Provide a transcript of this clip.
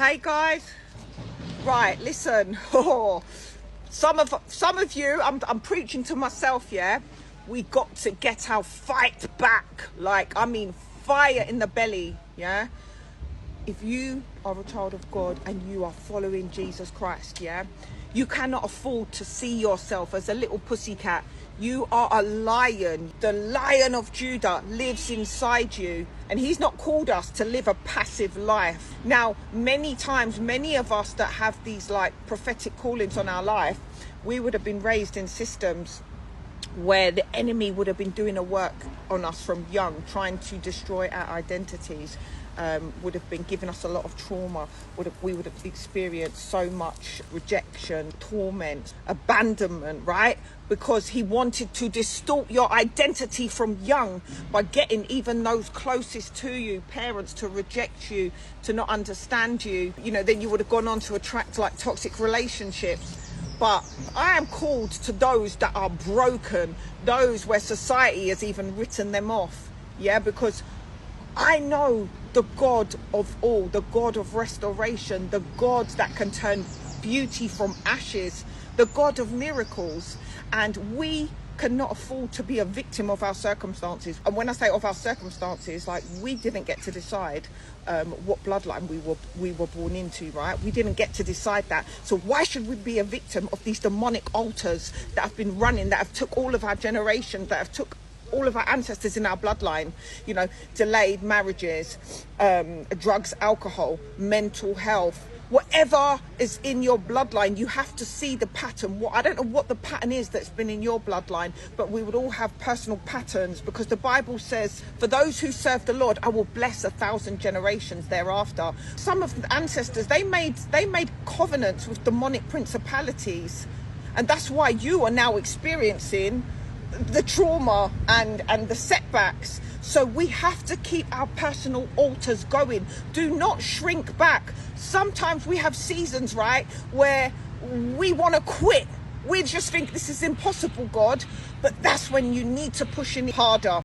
Hey guys, right, listen. Some of you, I'm preaching to myself, yeah. We got to get our fight back. Like, I mean, fire in the belly, yeah. If you are a child of God and you are following Jesus Christ, yeah, you cannot afford to see yourself as a little pussycat. You are a lion. The Lion of Judah lives inside you, and he's not called us to live a passive life. Now, many times, many of us that have these like prophetic callings on our life, we would have been raised in systems where the enemy would have been doing a work on us from young, trying to destroy our identities. Would have been giving us a lot of trauma. We would have experienced so much rejection, torment, abandonment, right? Because he wanted to distort your identity from young by getting even those closest to you, parents, to reject you, to not understand you. You know, then you would have gone on to attract like toxic relationships. But I am called to those that are broken, those where society has even written them off. Yeah, because I know the God of all, the God of restoration, the God that can turn beauty from ashes, the God of miracles. And we cannot afford to be a victim of our circumstances. And when I say of our circumstances, like, we didn't get to decide what bloodline we were born into, right? We didn't get to decide that. So why should we be a victim of these demonic altars that have been running, that have took all of our generations, that have took all of our ancestors in our bloodline, you know, delayed marriages, drugs, alcohol, mental health, whatever is in your bloodline, you have to see the pattern. I don't know what the pattern is that's been in your bloodline, but we would all have personal patterns, because the Bible says, for those who serve the Lord, I will bless 1,000 generations thereafter. Some of the ancestors, they made covenants with demonic principalities, and that's why you are now experiencing the trauma and the setbacks. So we have to keep our personal altars going. Do not shrink back. Sometimes we have seasons, right, where we want to quit. We just think this is impossible, God. But that's when you need to push in harder.